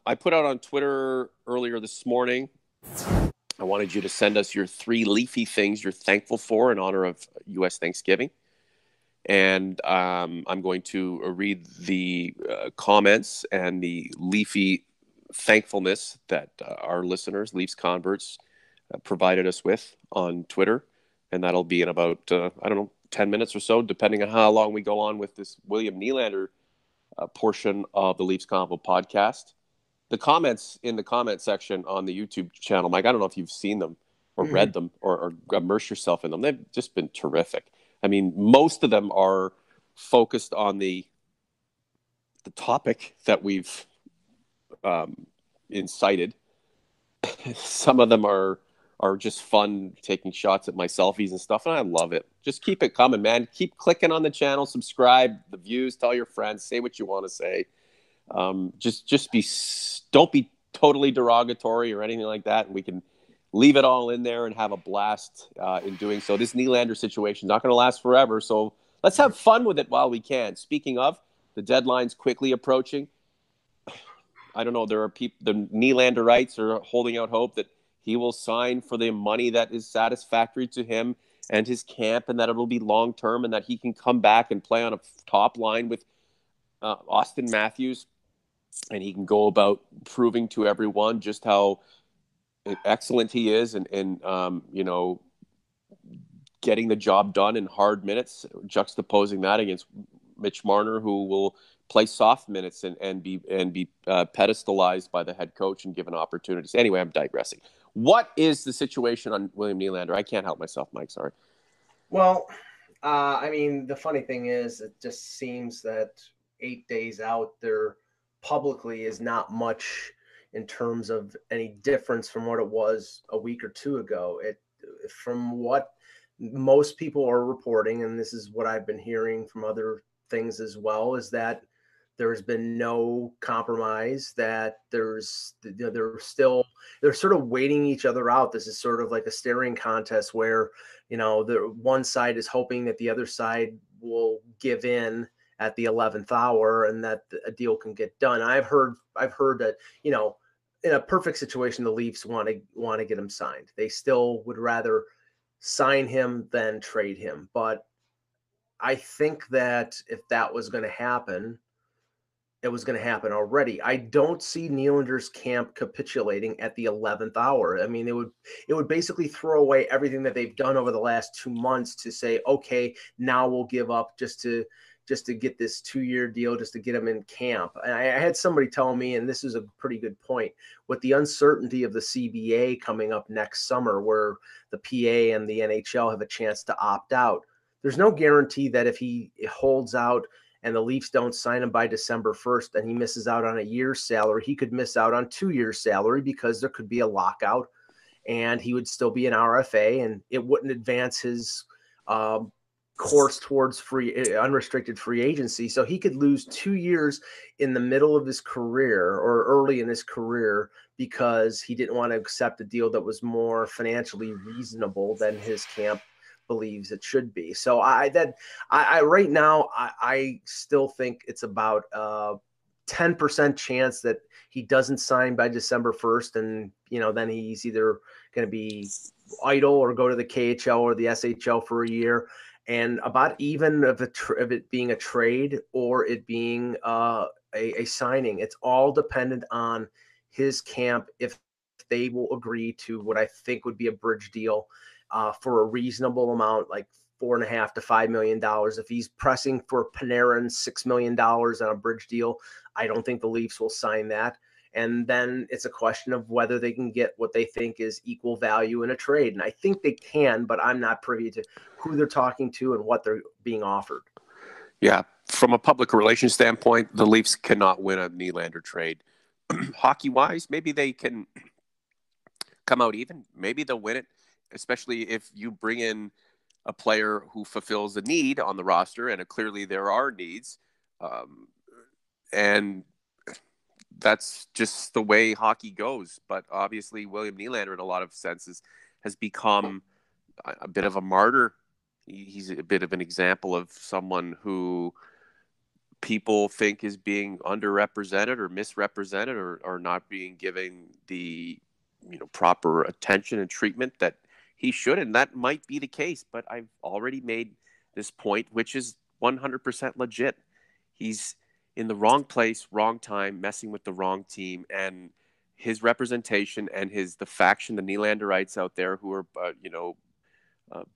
I put out on Twitter earlier this morning. I wanted you to send us your 3 leafy things you're thankful for in honor of U.S. Thanksgiving. And I'm going to read the comments and the leafy thankfulness that our listeners, Leafs converts, provided us with on Twitter. And that'll be in about, 10 minutes or so, depending on how long we go on with this William Nylander portion of the Leafs Convo podcast. The comments in the comment section on the YouTube channel, Mike, I don't know if you've seen them or read them or immerse yourself in them. They've just been terrific. I mean, most of them are focused on the topic that we've incited. Some of them are just fun, taking shots at my selfies and stuff, and I love it. Just keep it coming, man. Keep clicking on the channel, subscribe, the views, tell your friends, say what you want to say. Don't be totally derogatory or anything like that, and we can leave it all in there and have a blast in doing so. This Nylander situation is not going to last forever, so let's have fun with it while we can. Speaking of, the deadline's quickly approaching. I don't know. There are people, the Nylanderites are holding out hope that he will sign for the money that is satisfactory to him and his camp, and that it'll be long-term, and that he can come back and play on a top line with Austin Matthews, and he can go about proving to everyone just how excellent he is, and getting the job done in hard minutes, juxtaposing that against Mitch Marner, who will play soft minutes and be pedestalized by the head coach and given opportunities. Anyway, I'm digressing. What is the situation on William Nylander? I can't help myself, Mike. Sorry. Well, I mean, the funny thing is, it just seems that 8 days out there publicly is not much in terms of any difference from what it was a week or two ago. From what most people are reporting, and this is what I've been hearing from other things as well, is that there's been no compromise, that they're sort of waiting each other out. This is sort of like a staring contest where, the one side is hoping that the other side will give in at the 11th hour and that a deal can get done. I've heard that, in a perfect situation, the Leafs want to get him signed. They still would rather sign him than trade him. But I think that if that was going to happen, it was going to happen already. I don't see Nylander's camp capitulating at the 11th hour. I mean, it would basically throw away everything that they've done over the last 2 months to say, okay, now we'll give up just to get this 2-year deal, just to get him in camp. And I had somebody tell me, and this is a pretty good point, with the uncertainty of the CBA coming up next summer, where the PA and the NHL have a chance to opt out. There's no guarantee that if he holds out and the Leafs don't sign him by December 1st and he misses out on a year's salary, he could miss out on 2 years' salary because there could be a lockout and he would still be an RFA, and it wouldn't advance his course towards unrestricted free agency. So he could lose 2 years in the middle of his career or early in his career because he didn't want to accept a deal that was more financially reasonable than his camp believes it should be. So I right now I still think it's about 10% chance that he doesn't sign by December 1st, and then he's either going to be idle or go to the KHL or the SHL for a year. And about even of it being a trade or it being a signing, it's all dependent on his camp if they will agree to what I think would be a bridge deal for a reasonable amount, like $4.5 to $5 million. If he's pressing for Panarin $6 million on a bridge deal, I don't think the Leafs will sign that. And then it's a question of whether they can get what they think is equal value in a trade. And I think they can, but I'm not privy to who they're talking to and what they're being offered. Yeah, from a public relations standpoint, the Leafs cannot win a Nylander trade. Hockey-wise, maybe they can come out even. Maybe they'll win it, especially if you bring in a player who fulfills a need on the roster, and clearly there are needs. And that's just the way hockey goes. But obviously, William Nylander, in a lot of senses, has become a bit of a martyr. He's a bit of an example of someone who people think is being underrepresented or misrepresented or not being given the proper attention and treatment that he should, and that might be the case. But I've already made this point, which is 100% legit. He's in the wrong place, wrong time, messing with the wrong team, and his representation and the faction, the Nylanderites out there who are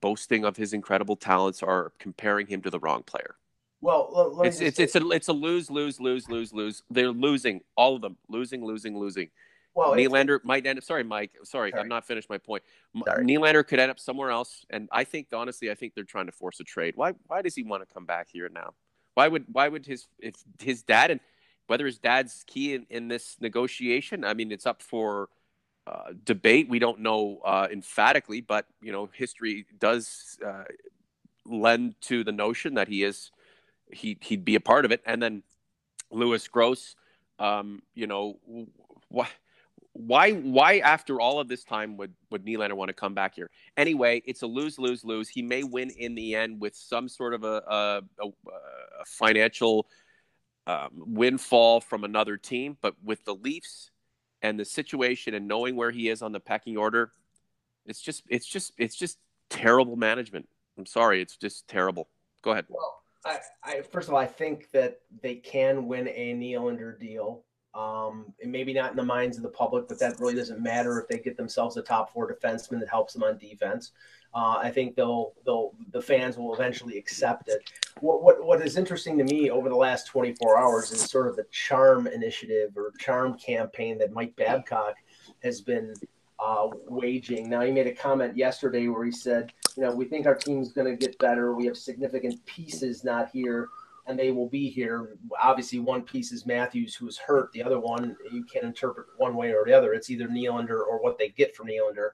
boasting of his incredible talents, are comparing him to the wrong player. Well, let me it's a lose. They're losing, all of them, losing. well, Nylander might end up. Sorry, Mike. Sorry, I'm not finished my point. Nylander could end up somewhere else, and I think honestly, they're trying to force a trade. Why does he want to come back here now? Why would his dad, and whether his dad's key in this negotiation? I mean, it's up for debate. We don't know emphatically, but history does lend to the notion that he'd be a part of it. And then Louis Gross, why after all of this time would Nylander want to come back here? Anyway, it's a lose. He may win in the end with some sort of a financial windfall from another team, but with the Leafs and the situation and knowing where he is on the pecking order, it's just terrible management. I'm sorry, it's just terrible. Go ahead. Well, I first of all, I think that they can win a Nylander deal. And maybe not in the minds of the public, but that really doesn't matter if they get themselves a top 4 defenseman that helps them on defense. I think the fans will eventually accept it. What is interesting to me over the last 24 hours is sort of the charm initiative or charm campaign that Mike Babcock has been waging. Now, he made a comment yesterday where he said, we think our team's going to get better. We have significant pieces not here, and they will be here. Obviously, one piece is Matthews, who's hurt. The other one, you can't interpret one way or the other. It's either Nylander or what they get from Nylander.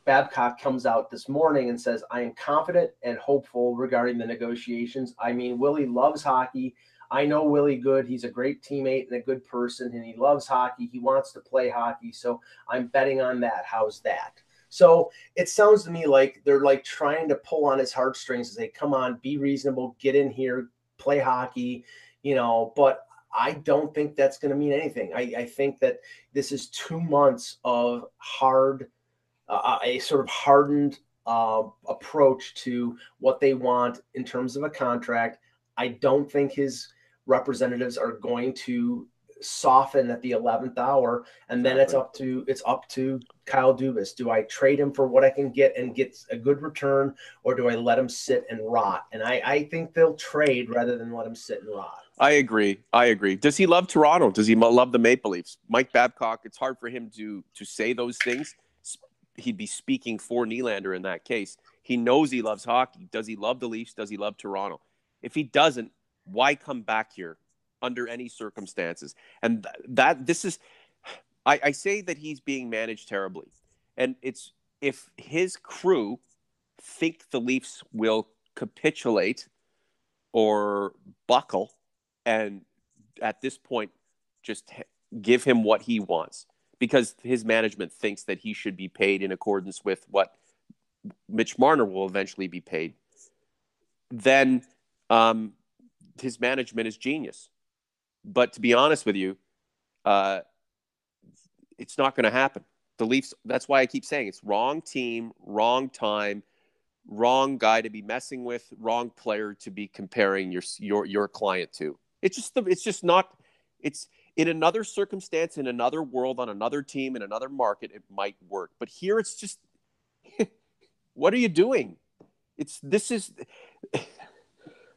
Babcock comes out this morning and says, I am confident and hopeful regarding the negotiations. I mean, Willie loves hockey. I know Willie good. He's a great teammate and a good person, and he loves hockey. He wants to play hockey, so I'm betting on that. How's that? So it sounds to me like they're like trying to pull on his heartstrings and say, come on, be reasonable, get in here, play hockey, but I don't think that's going to mean anything. I think that this is 2 months of a sort of hardened approach to what they want in terms of a contract. I don't think his representatives are going to soften at the 11th hour, and then it's up to Kyle Dubas. Do I trade him for what I can get and get a good return, or do I let him sit and rot? And I think they'll trade rather than let him sit and rot. I agree. Does he love Toronto? Does he love the Maple Leafs? Mike Babcock, it's hard for him to say those things. He'd be speaking for Nylander in that case. He knows he loves hockey. Does he love the Leafs? Does he love Toronto? If he doesn't, why come back here under any circumstances? And I say that he's being managed terribly. And it's if his crew think the Leafs will capitulate or buckle and at this point just give him what he wants because his management thinks that he should be paid in accordance with what Mitch Marner will eventually be paid, then his management is genius. But to be honest with you, it's not going to happen. The Leafs, that's why I keep saying it's wrong team, wrong time, wrong guy to be messing with, wrong player to be comparing your client to. It's just not. It's in another circumstance, in another world, on another team, in another market, it might work. But here, it's just, what are you doing?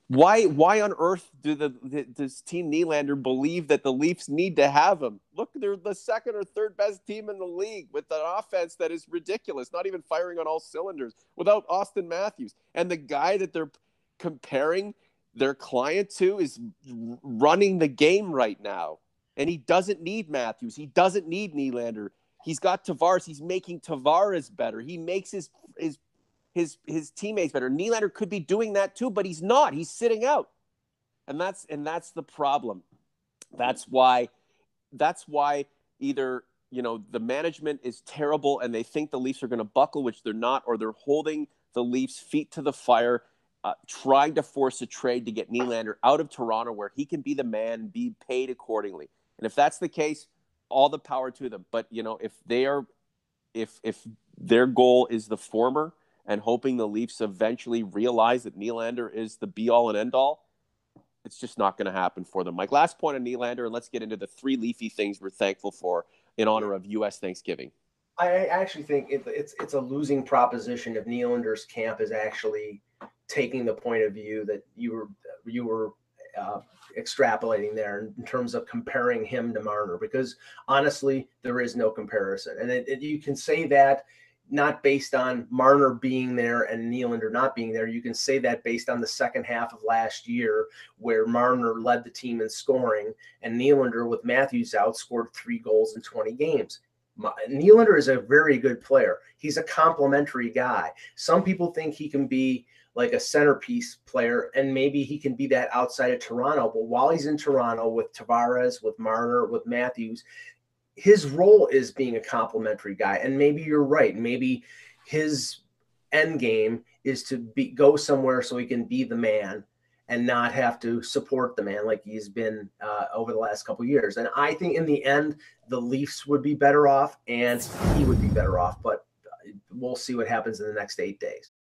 Why on earth does Team Nylander believe that the Leafs need to have him? Look, they're the second or third best team in the league with an offense that is ridiculous, not even firing on all cylinders without Austin Matthews. And the guy that they're comparing their client to is running the game right now. And he doesn't need Matthews. He doesn't need Nylander. He's got Tavares. He's making Tavares better. He makes his teammates better. Nylander could be doing that too, but he's not. He's sitting out. And that's the problem. That's why either, the management is terrible and they think the Leafs are going to buckle, which they're not, or they're holding the Leafs' feet to the fire trying to force a trade to get Nylander out of Toronto where he can be the man, be paid accordingly. And if that's the case, all the power to them. But, you know, if their goal is the former and hoping the Leafs eventually realize that Nylander is the be-all and end-all, it's just not going to happen for them. Mike, last point on Nylander, and let's get into the 3 Leafy things we're thankful for in honor of U.S. Thanksgiving. I actually think it's a losing proposition if Nylander's camp is actually taking the point of view that you were extrapolating there in terms of comparing him to Marner, because honestly, there is no comparison. And you can say that not based on Marner being there and Nylander not being there. You can say that based on the second half of last year where Marner led the team in scoring and Nylander, with Matthews out, scored 3 goals in 20 games. Nylander is a very good player. He's a complimentary guy. Some people think he can be like a centerpiece player, and maybe he can be that outside of Toronto. But while he's in Toronto with Tavares, with Marner, with Matthews, his role is being a complimentary guy. And maybe you're right. Maybe his end game is to go somewhere so he can be the man and not have to support the man like he's been over the last couple of years. And I think in the end, the Leafs would be better off and he would be better off. But we'll see what happens in the next 8 days.